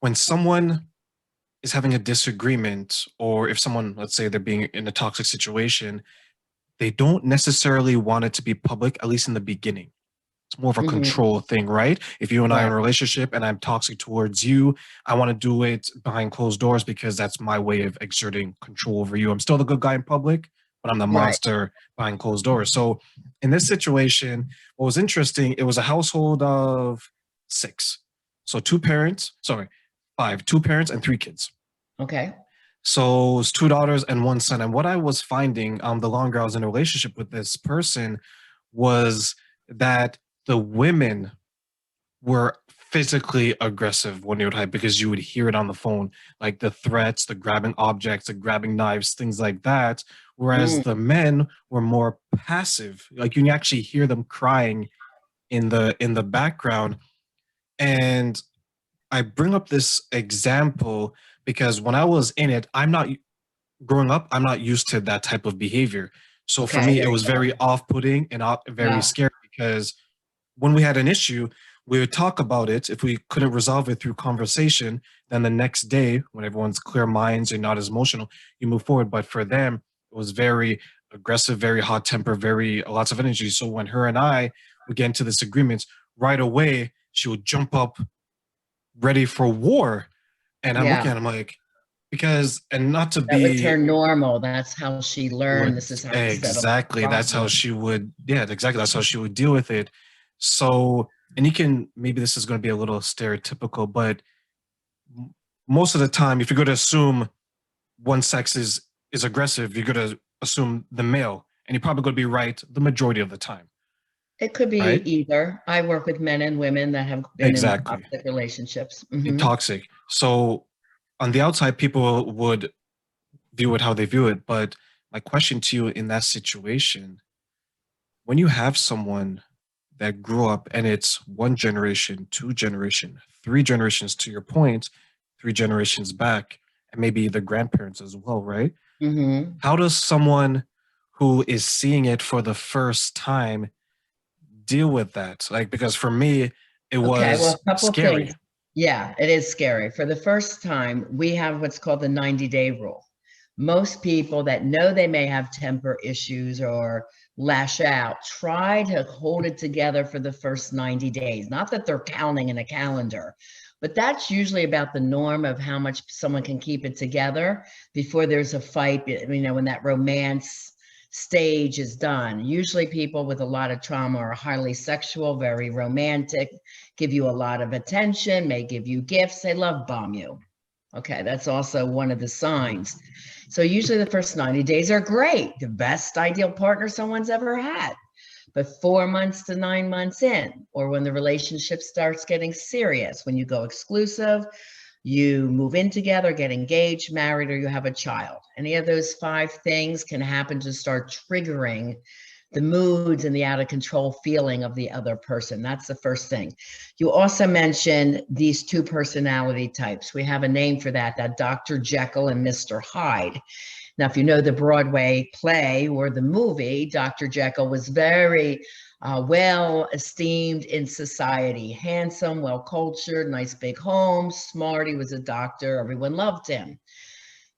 when someone is having a disagreement, or if someone, let's say they're being in a toxic situation, they don't necessarily want it to be public, at least in the beginning. It's more of a Hmm. control thing, right? If you and I are in a Right. relationship and I'm toxic towards you, I want to do it behind closed doors because that's my way of exerting control over you. I'm still the good guy in public, but I'm the Right. monster behind closed doors. So in this situation, what was interesting, it was a household of six. So two parents, sorry, five, two parents and three kids. Okay. So it's two daughters and one son. And what I was finding, the longer I was in a relationship with this person, was that the women were physically aggressive when they would hide because you would hear it on the phone, like the threats, the grabbing objects, the grabbing knives, things like that. Whereas Mm. the men were more passive. Like you can actually hear them crying in the background. And I bring up this example because when I was in it, I'm not growing up, I'm not used to that type of behavior. So for Okay. me, it There you was very go. off-putting and very Yeah. scary because when we had an issue, we would talk about it. If we couldn't resolve it through conversation, then the next day, when everyone's clear minds and not as emotional, you move forward. But for them, it was very aggressive, very hot temper, very lots of energy. So when her and I would get into disagreements, right away she would jump up, ready for war. And I'm looking Yeah. at him like, because, and not to That was her be normal. That's how she learned. would This is how to settle exactly, that's how problems. she would, yeah, exactly, that's how she would deal with it. So, and you can, maybe this is going to be a little stereotypical, but most of the time if you're going to assume one sex is aggressive, you're going to assume the male, and you're probably going to be right the majority of the time, It could be right? either. I work with men and women that have been in Exactly. toxic relationships. Toxic. So on the outside people would view it how they view it, but my question to you in that situation, when you have someone that grew up and it's one generation, two generation, three generations to your point, three generations back, and maybe the grandparents as well, right? Hmm. How does someone who is seeing it for the first time deal with that? Like, because for me, it Okay, well, was a couple of scary. things. Yeah, it is scary. For the first time, we have what's called the 90-day rule. Most people that know they may have temper issues or lash out try to hold it together for the first 90 days. Not that they're counting in a calendar, but that's usually about the norm of how much someone can keep it together before there's a fight, when that romance stage is done. Usually people with a lot of trauma are highly sexual, very romantic, give you a lot of attention, may give you gifts, they love bomb you. Okay, that's also one of the signs. So usually the first 90 days are great, the best ideal partner someone's ever had. But 4 months to 9 months in, or when the relationship starts getting serious, when you go exclusive, you move in together, get engaged, married, or you have a child. Any of those five things can happen to start triggering the moods and the out of control feeling of the other person. That's the first thing. You also mentioned these two personality types. We have a name for that Dr. Jekyll and Mr. Hyde. Now, if you know the Broadway play or the movie, Dr. Jekyll was very well esteemed in society, handsome, well cultured, nice big home, smart. He was a doctor. Everyone loved him.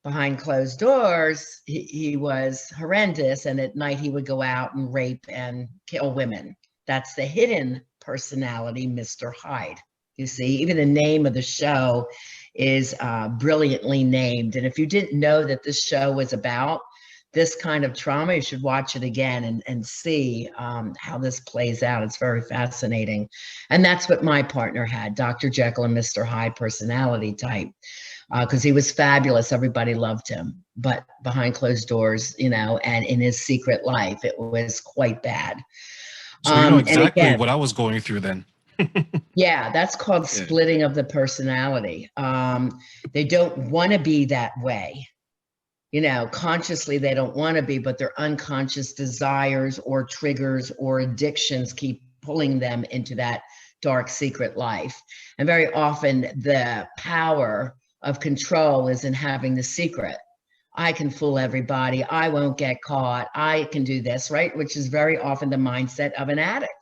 Behind closed doors, he was horrendous. And at night, he would go out and rape and kill women. That's the hidden personality, Mr. Hyde. You see, even the name of the show is brilliantly named. And if you didn't know that this show was about this kind of trauma, you should watch it again and see how this plays out. It's very fascinating. And that's what my partner had, Dr. Jekyll and Mr. Hyde personality type, because he was fabulous. Everybody loved him. But behind closed doors, and in his secret life, it was quite bad. So you know And exactly again, what I was going through then. yeah, that's called Yeah. splitting of the personality. They don't want to be that way. Consciously they don't want to be, but their unconscious desires or triggers or addictions keep pulling them into that dark secret life. And very often the power of control is in having the secret. I can fool everybody. I won't get caught. I can do this, right? Which is very often the mindset of an addict.